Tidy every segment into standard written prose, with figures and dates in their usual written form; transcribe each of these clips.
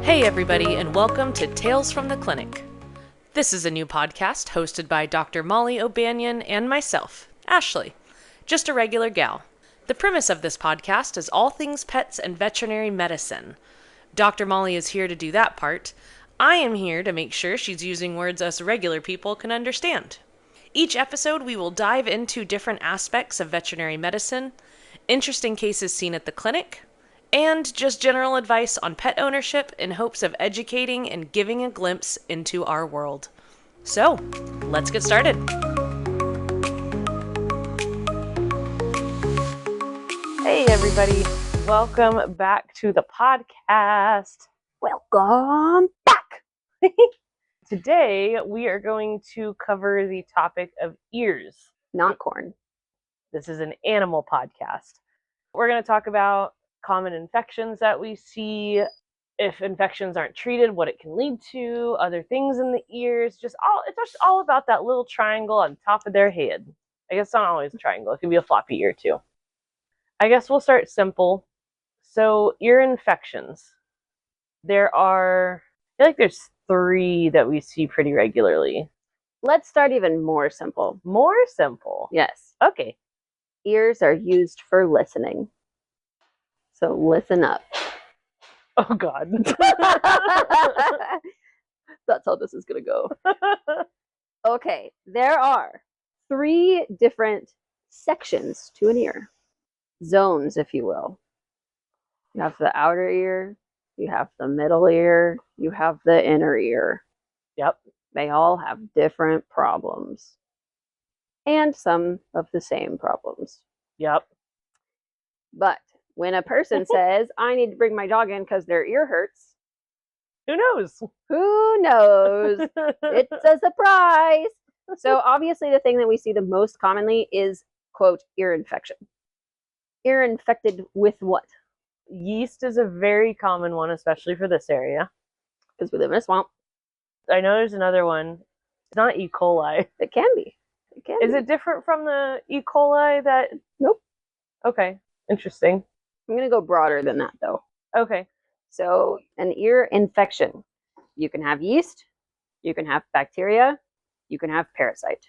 Hey everybody, and welcome to Tales from the Clinic. This is a new podcast hosted by Dr. Molly O'Banion and myself, Ashley, just a regular gal. The premise of this podcast is all things pets and veterinary medicine. Dr. Molly is here to do that part. I am here to make sure she's using words us regular people can understand. Each episode we will dive into different aspects of veterinary medicine, interesting cases seen at the clinic, and just general advice on pet ownership in hopes of educating and giving a glimpse into our world. So, let's get started. Hey everybody, welcome back to the podcast. Welcome back! Today we are going to cover the topic of ears. Not corn. This is an animal podcast. We're going to talk about common infections that we see, if infections aren't treated, what it can lead to, other things in the ears, it's just all about that little triangle on top of their head. I guess it's not always a triangle, it can be a floppy ear too. I guess we'll start simple. So ear infections. I feel like there's 3 that we see pretty regularly. Let's start even more simple. More simple? Yes. Okay. Ears are used for listening. So listen up. Oh God. That's how this is going to go. Okay, there are 3 different sections to an ear. Zones, if you will. You have the outer ear, you have the middle ear, you have the inner ear. Yep. They all have different problems. And some of the same problems. Yep. But when a person says, I need to bring my dog in because their ear hurts. Who knows? Who knows? It's a surprise. So obviously the thing that we see the most commonly is, quote, ear infection. Ear infected with what? Yeast is a very common one, especially for this area. Because we live in a swamp. I know there's another one. It's not E. coli. It can be. Is it different from the E. coli that... Nope. Okay. Interesting. I'm going to go broader than that, though. Okay. So an ear infection. You can have yeast. You can have bacteria. You can have parasite.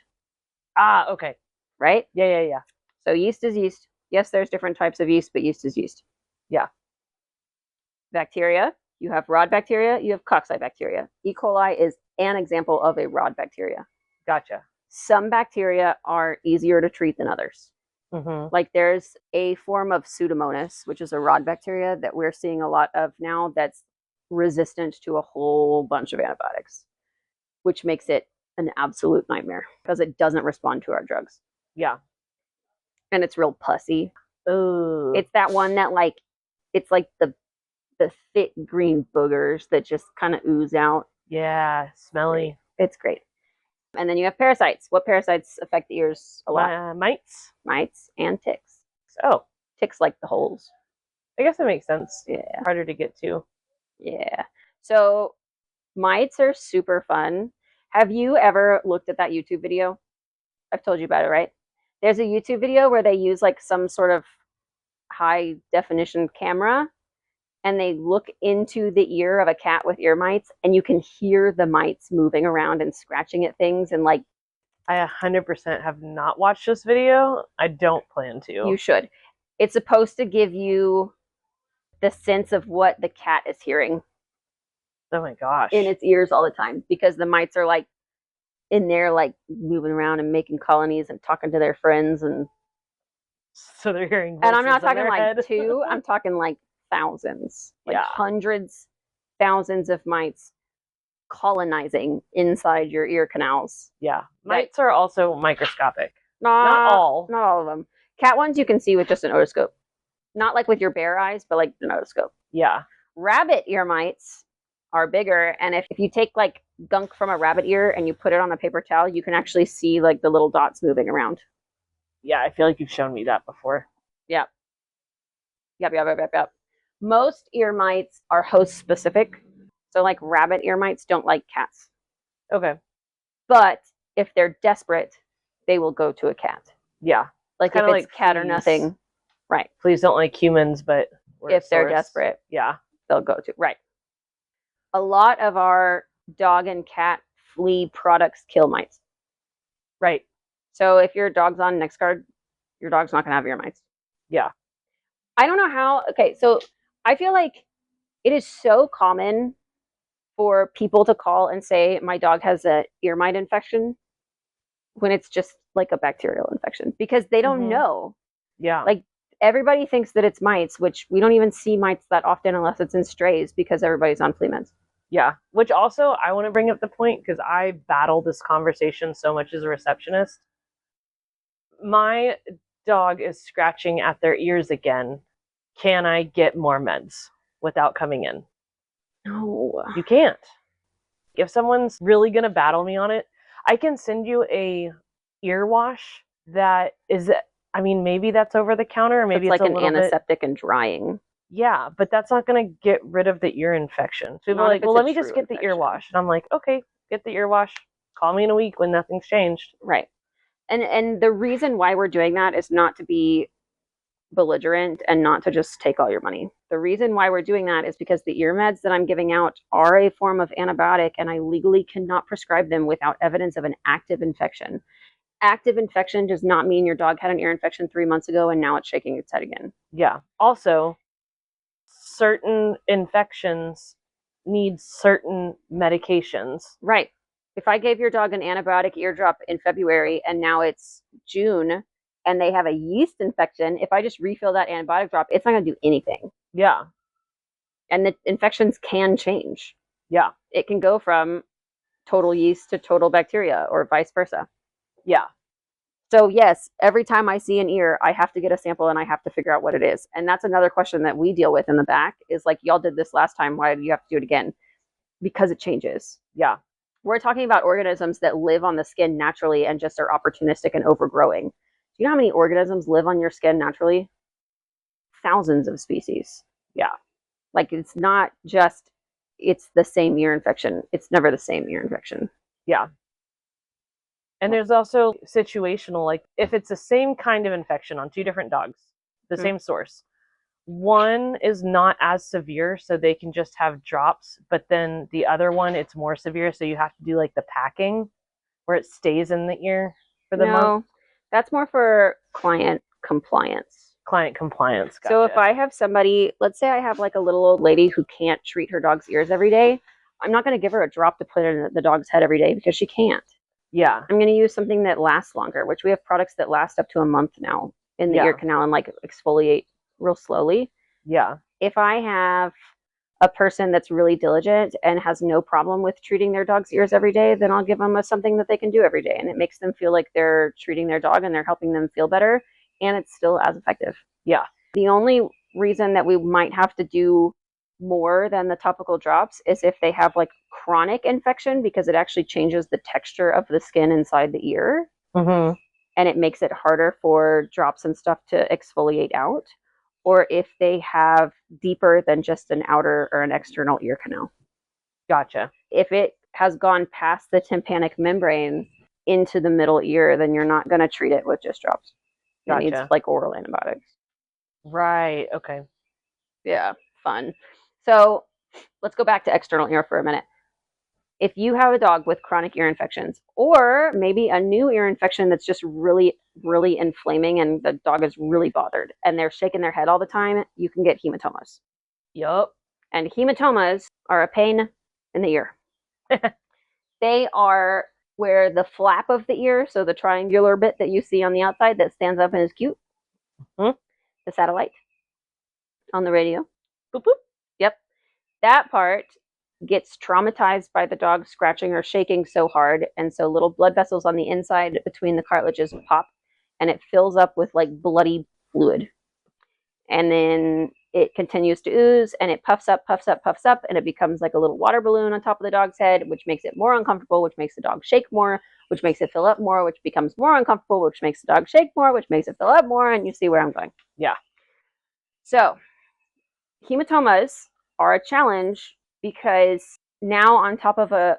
Ah, okay. Right? Yeah. So yeast is yeast. Yes, there's different types of yeast, but yeast is yeast. Yeah. Bacteria. You have rod bacteria. You have cocci bacteria. E. coli is an example of a rod bacteria. Gotcha. Some bacteria are easier to treat than others. Mm-hmm. Like there's a form of Pseudomonas, which is a rod bacteria that we're seeing a lot of now that's resistant to a whole bunch of antibiotics, which makes it an absolute nightmare because it doesn't respond to our drugs. Yeah. And it's real pussy. Ooh. It's that one that it's like the thick green boogers that just kind of ooze out. Yeah, smelly. It's great. And then you have parasites. What parasites affect the ears a lot? Mites? Mites and ticks. Oh. Ticks like the holes. I guess that makes sense. Yeah. Harder to get to. Yeah. So mites are super fun. Have you ever looked at that YouTube video? I've told you about it, right? There's a YouTube video where they use like some sort of high definition camera and they look into the ear of a cat with ear mites and you can hear the mites moving around and scratching at things and like... I 100% have not watched this video. I don't plan to. You should. It's supposed to give you the sense of what the cat is hearing. Oh my gosh. In its ears all the time because the mites are like in there like moving around and making colonies and talking to their friends and... So they're hearing voices. And I'm not talking like head. 2, I'm talking like thousands, like yeah. hundreds, thousands of mites colonizing inside your ear canals. Yeah. Mites are also microscopic. Not all. Not all of them. Cat ones you can see with just an otoscope. Not like with your bare eyes, but like an otoscope. Yeah. Rabbit ear mites are bigger. And if you take like gunk from a rabbit ear and you put it on a paper towel, you can actually see like the little dots moving around. Yeah, I feel like you've shown me that before. Yep. Most ear mites are host specific. So like rabbit ear mites don't like cats. Okay. But if they're desperate, they will go to a cat. Yeah. Like if it's like cat or nothing. Right. Please don't like humans, but if they're desperate, yeah, they'll go to. Right. a lot of our dog and cat flea products kill mites. Right. So if your dog's on NexGard, your dog's not going to have ear mites. Yeah. I don't know how. Okay, so I feel like it is so common for people to call and say, my dog has an ear mite infection, when it's just like a bacterial infection, because they don't know. Yeah. Like, everybody thinks that it's mites, which we don't even see mites that often unless it's in strays because everybody's on flea meds. Yeah. Which also, I want to bring up the point because I battle this conversation so much as a receptionist. My dog is scratching at their ears again. Can I get more meds without coming in? No. You can't. If someone's really going to battle me on it, I can send you a ear wash that is, I mean, maybe that's over the counter, or maybe it's like a an antiseptic and drying. Yeah, but that's not going to get rid of the ear infection. So people are like, well, let me just get the ear wash. And I'm like, okay, get the ear wash. Call me in a week when nothing's changed. Right. And the reason why we're doing that is not to be belligerent and not to just take all your money. The reason why we're doing that is because the ear meds that I'm giving out are a form of antibiotic, and I legally cannot prescribe them without evidence of an active infection. Active infection does not mean your dog had an ear infection 3 months ago and now it's shaking its head again. Yeah. Also, certain infections need certain medications. Right. If I gave your dog an antibiotic eardrop in February and now it's June and they have a yeast infection, if I just refill that antibiotic drop, it's not going to do anything. Yeah. And the infections can change. Yeah. It can go from total yeast to total bacteria or vice versa. Yeah. So yes, every time I see an ear, I have to get a sample and I have to figure out what it is. And that's another question that we deal with in the back is like, y'all did this last time. Why do you have to do it again? Because it changes. Yeah. We're talking about organisms that live on the skin naturally and just are opportunistic and overgrowing. Do you know how many organisms live on your skin naturally? Thousands of species. Yeah. Like, it's not just, it's the same ear infection. It's never the same ear infection. Yeah. And there's also situational, like if it's the same kind of infection on two different dogs, the same source, one is not as severe, so they can just have drops, but then the other one, it's more severe, so you have to do like the packing where it stays in the ear for the month. That's more for client compliance. Client compliance. Gotcha. So if I have somebody, let's say I have like a little old lady who can't treat her dog's ears every day, I'm not going to give her a drop to put in the dog's head every day because she can't. Yeah. I'm going to use something that lasts longer, which we have products that last up to a month now in the ear canal and like exfoliate real slowly. Yeah. If I have a person that's really diligent and has no problem with treating their dog's ears every day, then I'll give them something that they can do every day. And it makes them feel like they're treating their dog and they're helping them feel better. And it's still as effective. Yeah. The only reason that we might have to do more than the topical drops is if they have like chronic infection, because it actually changes the texture of the skin inside the ear. Mm-hmm. And it makes it harder for drops and stuff to exfoliate out. Or if they have deeper than just an outer or an external ear canal. Gotcha. If it has gone past the tympanic membrane into the middle ear, then you're not going to treat it with just drops. Gotcha. It needs like oral antibiotics. Right. Okay. Yeah, fun. So let's go back to external ear for a minute. If you have a dog with chronic ear infections, or maybe a new ear infection that's just really, really inflaming and the dog is really bothered and they're shaking their head all the time, you can get hematomas. Yup. And hematomas are a pain in the ear. They are where the flap of the ear, so the triangular bit that you see on the outside that stands up and is cute, the satellite on the radio. Boop, boop. Yep. That part gets traumatized by the dog scratching or shaking so hard, and so little blood vessels on the inside between the cartilages pop, and it fills up with like bloody fluid. And then it continues to ooze, and it puffs up, and it becomes like a little water balloon on top of the dog's head, which makes it more uncomfortable, which makes the dog shake more, which makes it fill up more, which becomes more uncomfortable, which makes the dog shake more, which makes it fill up more, and you see where I'm going. Yeah. So hematomas are a challenge because now, on top of a,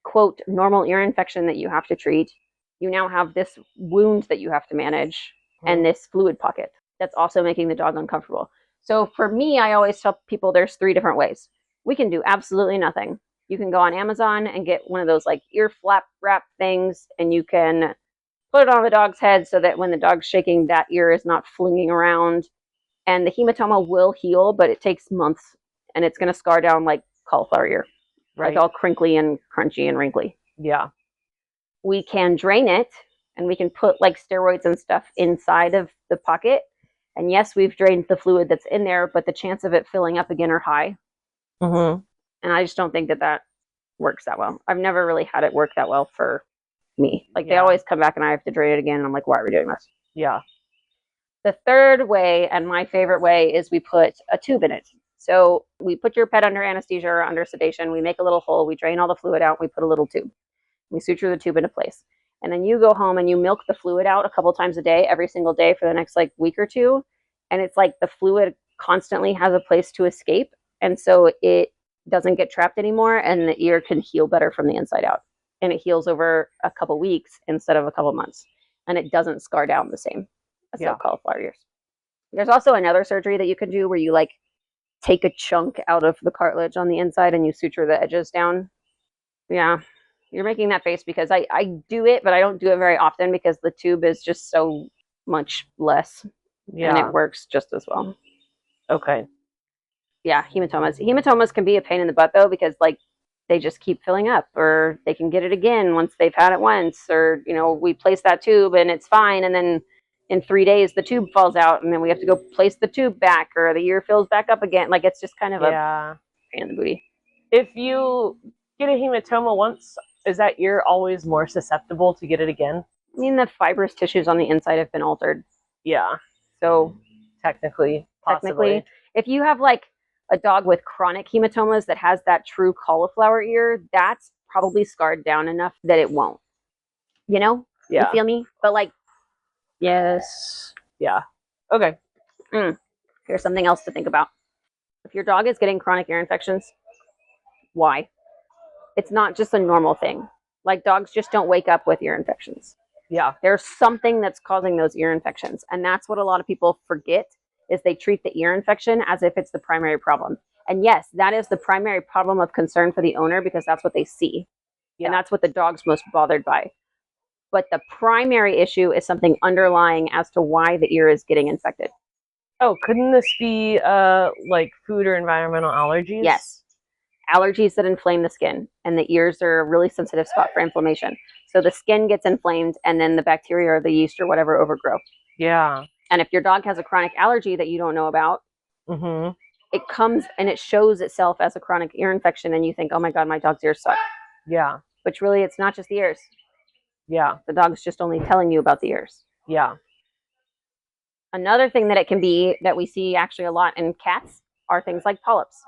quote, normal ear infection that you have to treat, you now have this wound that you have to manage and this fluid pocket that's also making the dog uncomfortable. So for me, I always tell people there's 3 different ways. we can do absolutely nothing. You can go on Amazon and get one of those like ear flap wrap things, and you can put it on the dog's head so that when the dog's shaking, that ear is not flinging around. And the hematoma will heal, but it takes months, and it's going to scar down like cauliflower ear, Right. like all crinkly and crunchy and wrinkly. Yeah. We can drain it, and we can put like steroids and stuff inside of the pocket. And yes, we've drained the fluid that's in there, but the chance of it filling up again are high. Mm-hmm. And I just don't think that works that well. I've never really had it work that well for me. Like, they always come back and I have to drain it again, and I'm like, why are we doing this? Yeah. The third way, and my favorite way, is we put a tube in it. So we put your pet under anesthesia or under sedation. We make a little hole. We drain all the fluid out. We put a little tube. We suture the tube into place. And then you go home and you milk the fluid out a couple times a day, every single day for the next like week or two. And it's like the fluid constantly has a place to escape. And so it doesn't get trapped anymore, and the ear can heal better from the inside out. And it heals over a couple weeks instead of a couple months. And it doesn't scar down the same as cauliflower ears. There's also another surgery that you can do where you like take a chunk out of the cartilage on the inside and you suture the edges down. Yeah, you're making that face because I do it, but I don't do it very often because the tube is just so much less. And it works just as well. Okay. Yeah, hematomas. Hematomas can be a pain in the butt though, because like they just keep filling up, or they can get it again once they've had it once, or we place that tube and it's fine, and then in 3 days the tube falls out, and then we have to go place the tube back, or the ear fills back up again. Like, it's just kind of a pain in the booty. If you get a hematoma once, is that ear always more susceptible to get it again? I mean, the fibrous tissues on the inside have been altered. Yeah. So technically, if you have like a dog with chronic hematomas that has that true cauliflower ear, that's probably scarred down enough that it won't. You feel me? But like, yes. Yeah. Okay. Here's something else to think about. If your dog is getting chronic ear infections, why? It's not just a normal thing. Like, dogs just don't wake up with ear infections. Yeah. There's something that's causing those ear infections. And that's what a lot of people forget, is they treat the ear infection as if it's the primary problem. And yes, that is the primary problem of concern for the owner, because that's what they see. Yeah. And that's what the dog's most bothered by. But the primary issue is something underlying as to why the ear is getting infected. Oh, couldn't this be like food or environmental allergies? Yes. Allergies that inflame the skin, and the ears are a really sensitive spot for inflammation. So the skin gets inflamed, and then the bacteria or the yeast or whatever overgrow. Yeah. And if your dog has a chronic allergy that you don't know about, it comes and it shows itself as a chronic ear infection, and you think, oh my God, my dog's ears suck. Yeah. Which really, it's not just the ears. Yeah. The dog's just only telling you about the ears. Yeah. Another thing that it can be, that we see actually a lot in cats, are things like polyps,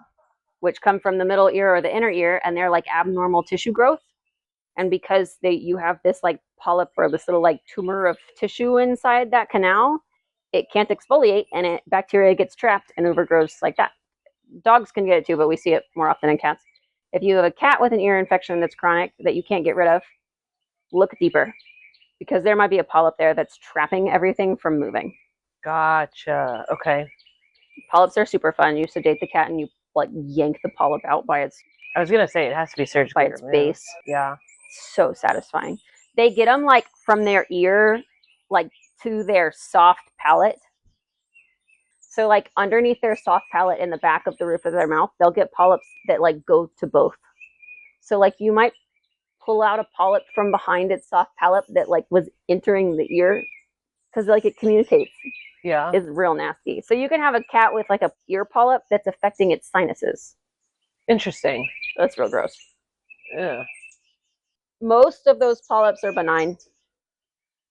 which come from the middle ear or the inner ear, and they're like abnormal tissue growth. And because you have this like polyp or this little like tumor of tissue inside that canal, it can't exfoliate, and bacteria gets trapped and overgrows like that. Dogs can get it too, but we see it more often in cats. If you have a cat with an ear infection that's chronic that you can't get rid of, look deeper, because there might be a polyp there that's trapping everything from moving. Gotcha. Okay. Polyps are super fun. You sedate the cat and you like yank the polyp out by its... I was going to say, it has to be surgical. By its base. Yeah. So satisfying. They get them like from their ear, like to their soft palate. So like underneath their soft palate in the back of the roof of their mouth, they'll get polyps that like go to both. So like you might pull out a polyp from behind its soft palate that like was entering the ear, because like it communicates. Yeah. It's real nasty. So you can have a cat with like a ear polyp that's affecting its sinuses. Interesting. That's real gross. Yeah. Most of those polyps are benign,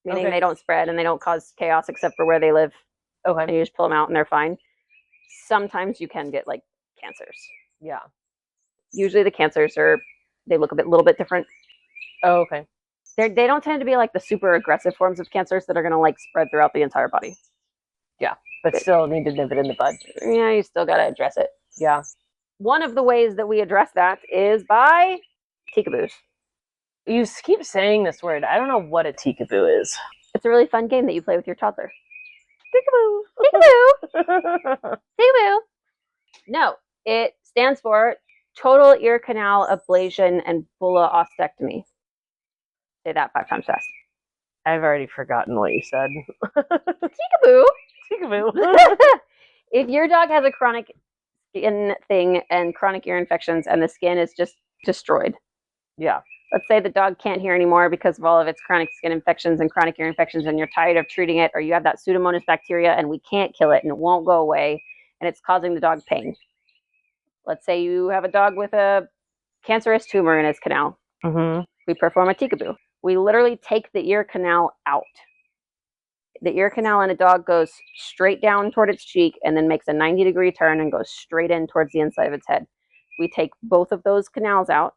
meaning they don't spread and they don't cause chaos except for where they live. Okay. And you just pull them out and they're fine. Sometimes you can get like cancers. Yeah. Usually the cancers they look little bit different. Oh, okay. They don't tend to be like the super aggressive forms of cancers that are going to like spread throughout the entire body. Yeah. But still need to nip it in the bud. Yeah, you still got to address it. Yeah. One of the ways that we address that is by TECA-BOs. You keep saying this word. I don't know what a TECA-BO is. It's a really fun game that you play with your toddler. Peekaboo! Peekaboo! Peekaboo! No, it stands for Total ear canal ablation and bulla ostectomy. Say that 5 times fast. I've already forgotten what you said. Peekaboo. Peekaboo. If your dog has a chronic skin thing and chronic ear infections and the skin is just destroyed. Yeah. Let's say the dog can't hear anymore because of all of its chronic skin infections and chronic ear infections, and you're tired of treating it, or you have that Pseudomonas bacteria and we can't kill it and it won't go away and it's causing the dog pain. Let's say you have a dog with a cancerous tumor in his canal. Mm-hmm. We perform a TECA-BO. We literally take the ear canal out. The ear canal in a dog goes straight down toward its cheek and then makes a 90-degree turn and goes straight in towards the inside of its head. We take both of those canals out,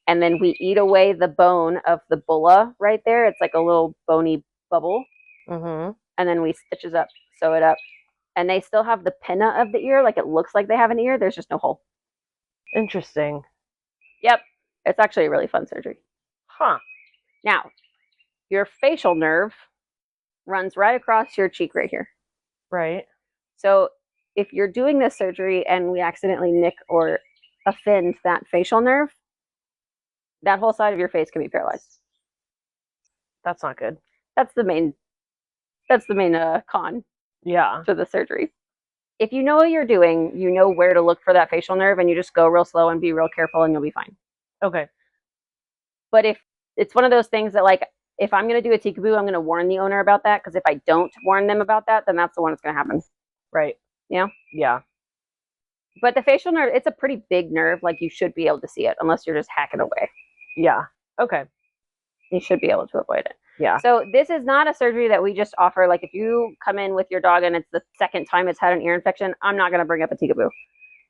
and then we eat away the bone of the bulla right there. It's like a little bony bubble. Mm-hmm. And then we stitch it up, sew it up. And they still have the pinna of the ear, like it looks like they have an ear. There's just no hole. Interesting. Yep. It's actually a really fun surgery. Huh. Now, your facial nerve runs right across your cheek right here. Right. So if you're doing this surgery and we accidentally nick or offend that facial nerve, that whole side of your face can be paralyzed. That's not good. That's the main con Yeah. to the surgery. If you know what you're doing, you know where to look for that facial nerve, and you just go real slow and be real careful and you'll be fine. Okay. But if it's one of those things that, like, if I'm going to do a TECA-BO, I'm going to warn the owner about that, because if I don't warn them about that, then that's the one that's going to happen. Right. You know? Yeah. But the facial nerve, it's a pretty big nerve. Like, you should be able to see it unless you're just hacking away. Yeah. Okay. You should be able to avoid it. Yeah. So this is not a surgery that we just offer. Like, if you come in with your dog and it's the second time it's had an ear infection, I'm not going to bring up a TECA-BO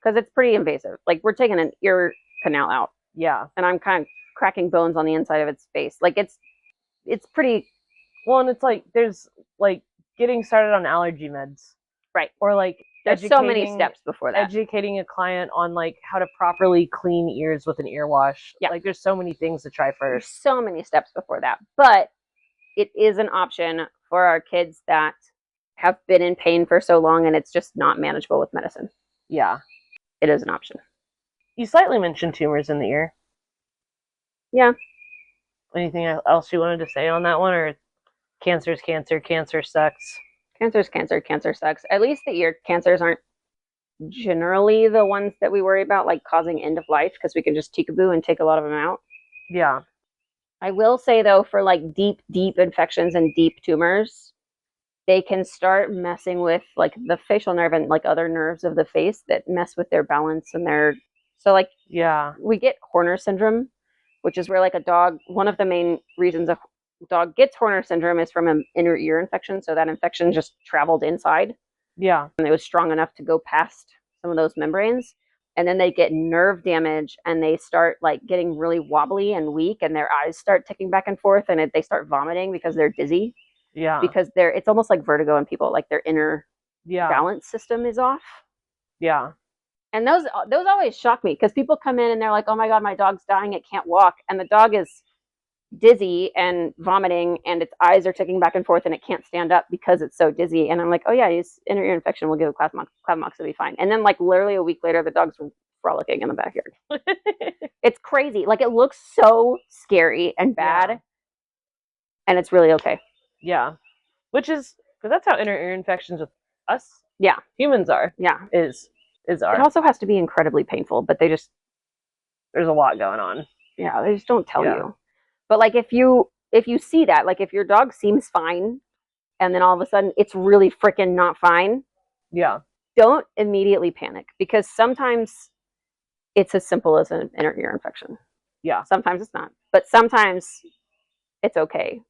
because it's pretty invasive. Like, we're taking an ear canal out. Yeah. And I'm kind of cracking bones on the inside of its face. Like, it's pretty... Well, and it's like, there's, like, getting started on allergy meds. Right. Or, like, there's so many steps before that. Educating a client on, like, how to properly clean ears with an ear wash. Yeah. Like, there's so many things to try first. There's so many steps before that. But it is an option for our kids that have been in pain for so long and it's just not manageable with medicine. Yeah. It is an option. You slightly mentioned tumors in the ear. Yeah. Anything else you wanted to say on that one? Or cancer's cancer, cancer sucks? Cancer's cancer, cancer sucks. At least the ear cancers aren't generally the ones that we worry about, like causing end of life, because we can just TECA-BO and take a lot of them out. Yeah. I will say, though, for like deep infections and deep tumors, they can start messing with like the facial nerve and like other nerves of the face that mess with their balance and their... So like, yeah, we get Horner syndrome, which is where like a dog, one of the main reasons a dog gets Horner syndrome is from an inner ear infection. So that infection just traveled inside. Yeah. And it was strong enough to go past some of those membranes. And then they get nerve damage and they start like getting really wobbly and weak, and their eyes start ticking back and forth, and they start vomiting because they're dizzy. Yeah. Because it's almost like vertigo in people, like their inner balance system is off. Yeah. And those always shock me, because people come in and they're like, oh my God, my dog's dying, it can't walk. And the dog is dizzy and vomiting and its eyes are ticking back and forth and it can't stand up because it's so dizzy. And I'm like, oh yeah, his inner ear infection, will give a Clavamox, it'll be fine. And then like literally a week later, the dog's frolicking in the backyard. It's crazy. Like, it looks so scary and bad. Yeah. And it's really okay. Yeah. Which is, because that's how inner ear infections with us humans are. Yeah. Is our. It also has to be incredibly painful, but there's a lot going on. Yeah, they just don't tell you. But like, if you see that, like if your dog seems fine and then all of a sudden it's really freaking not fine, don't immediately panic, because sometimes it's as simple as an inner ear infection. Yeah. Sometimes it's not, but sometimes it's okay.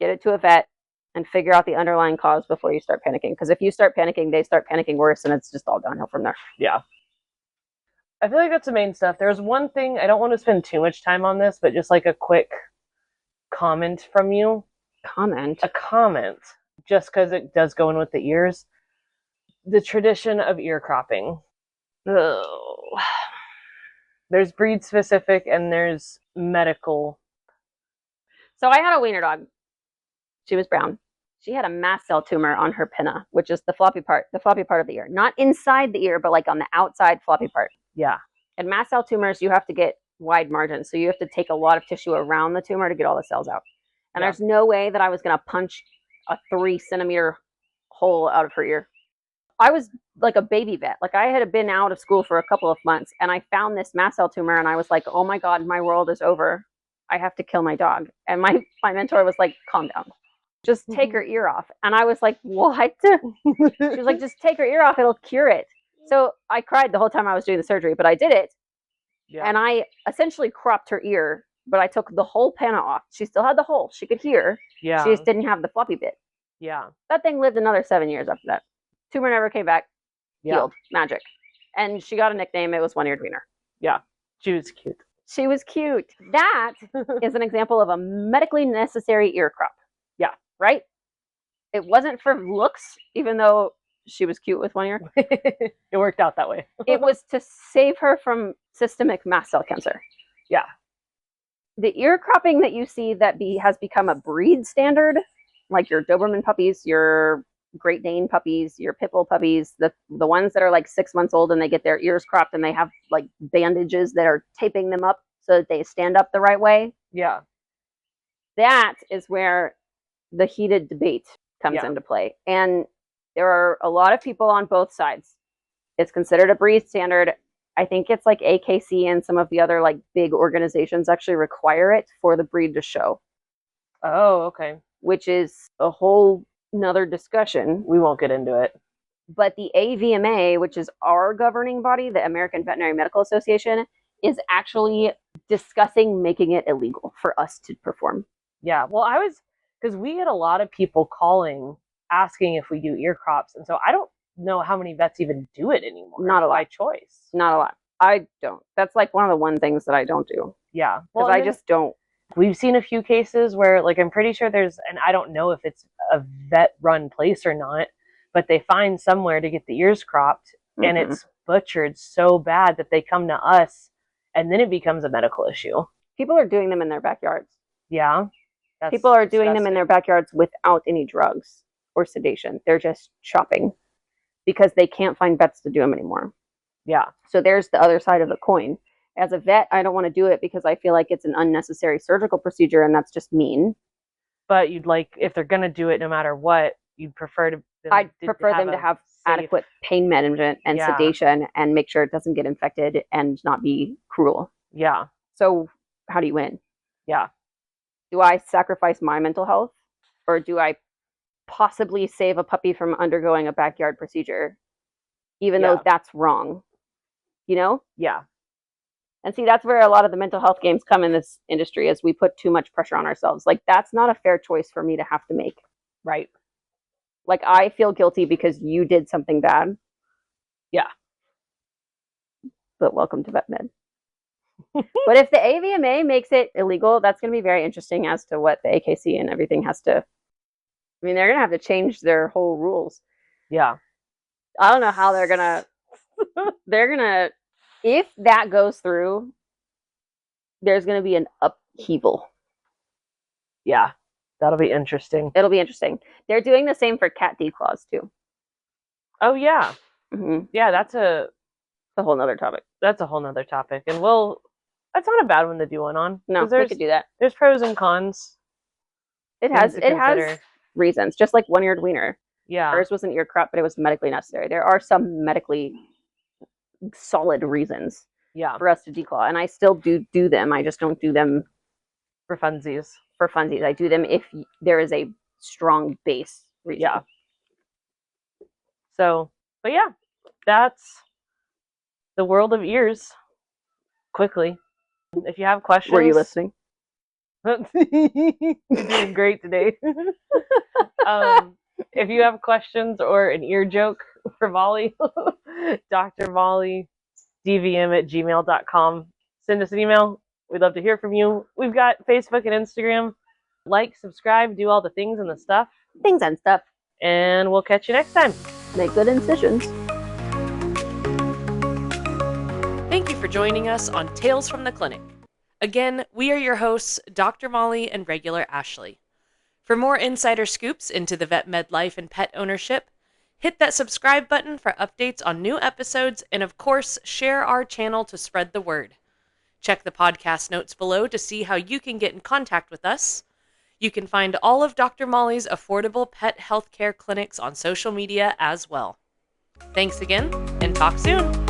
Get it to a vet and figure out the underlying cause before you start panicking. Because if you start panicking, they start panicking worse, and it's just all downhill from there. Yeah. I feel like that's the main stuff. There's one thing, I don't want to spend too much time on this, but just like a quick comment from you. A comment. Just because it does go in with the ears. The tradition of ear cropping. Oh. There's breed specific and there's medical. So I had a wiener dog. She was brown. She had a mast cell tumor on her pinna, which is the floppy part of the ear. Not inside the ear, but like on the outside floppy part. Yeah. And mast cell tumors, you have to get wide margins. So you have to take a lot of tissue around the tumor to get all the cells out. And there's no way that I was going to punch a 3-centimeter hole out of her ear. I was like a baby vet. Like, I had been out of school for a couple of months, and I found this mast cell tumor, and I was like, oh my God, my world is over. I have to kill my dog. And my mentor was like, calm down. Just take her ear off. And I was like, what? She was like, just take her ear off. It'll cure it. So I cried the whole time I was doing the surgery, but I did it. Yeah. And I essentially cropped her ear, but I took the whole panel off. She still had the hole. She could hear. Yeah. She just didn't have the floppy bit. Yeah. That thing lived another 7 years after that. Tumor never came back. Healed. Magic. And she got a nickname. It was One-Eared Wiener. Yeah. She was cute. She was cute. That is an example of a medically necessary ear crop. Yeah. Right? It wasn't for looks, even though she was cute with one ear. It worked out that way. It was to save her from systemic mast cell cancer. Yeah. The ear cropping that you see that has become a breed standard, like your Doberman puppies, your Great Dane puppies, your Pit Bull puppies, the ones that are like 6 months old and they get their ears cropped and they have like bandages that are taping them up so that they stand up the right way. Yeah. That is where the heated debate comes into play. And there are a lot of people on both sides. It's considered a breed standard. I think it's like AKC and some of the other like big organizations actually require it for the breed to show. Oh, okay. Which is a whole nother discussion. We won't get into it. But the AVMA, which is our governing body, the American Veterinary Medical Association, is actually discussing making it illegal for us to perform. Yeah. Well, because we get a lot of people calling asking if we do ear crops. And so I don't know how many vets even do it anymore. Not a lot. By choice. Not a lot. I don't. That's like one of the one things that I don't do. Yeah. Because I just don't. We've seen a few cases where, like, I'm pretty sure and I don't know if it's a vet-run place or not, but they find somewhere to get the ears cropped, and it's butchered so bad that they come to us, and then it becomes a medical issue. People are doing them in their backyards. Yeah. People are doing them in their backyards without any drugs or sedation. They're just chopping because they can't find vets to do them anymore. Yeah. So there's the other side of the coin. As a vet, I don't want to do it because I feel like it's an unnecessary surgical procedure, and that's just mean. But if they're going to do it no matter what, you'd prefer to... I'd prefer them to have adequate pain management and sedation and make sure it doesn't get infected and not be cruel. Yeah. So how do you win? Yeah. Do I sacrifice my mental health, or do I possibly save a puppy from undergoing a backyard procedure, even though that's wrong? You know? Yeah. And see, that's where a lot of the mental health games come in this industry, is we put too much pressure on ourselves. Like, that's not a fair choice for me to have to make. Right. Like, I feel guilty because you did something bad. Yeah. But welcome to VetMed. But if the AVMA makes it illegal, that's going to be very interesting as to what the AKC and everything has to... I mean, they're going to have to change their whole rules. Yeah. I don't know how they're going to... They're going to... If that goes through, there's going to be an upheaval. Yeah. That'll be interesting. It'll be interesting. They're doing the same for cat declaws, too. Oh, yeah. Mm-hmm. Yeah, that's a whole nother topic. That's a whole nother topic. And that's not a bad one to do one on. No, we could do that. There's pros and cons. It has reasons, just like One-Eared Wiener. Yeah. Hers was an ear crop, but it was medically necessary. There are some medically solid reasons for us to declaw. And I still do them. I just don't do them for funsies. I do them if there is a strong base reason. Yeah. So, but yeah, that's the world of ears. Quickly. If you have questions. Were you listening? You're doing great today. If you have questions or an ear joke for Molly, drmollydvm@gmail.com. Send us an email. We'd love to hear from you. We've got Facebook and Instagram. Like, subscribe, do all the things and the stuff. Things and stuff. And we'll catch you next time. Make good incisions. Thank you for joining us on Tales from the Clinic. Again, we are your hosts, Dr. Molly and regular Ashley. For more insider scoops into the vet med life and pet ownership, Hit that subscribe button for updates on new episodes, and of course, share our channel to spread the word. Check the podcast notes below to see how you can get in contact with us. You can find all of Dr. Molly's affordable pet healthcare clinics on social media as well. Thanks again, and talk soon.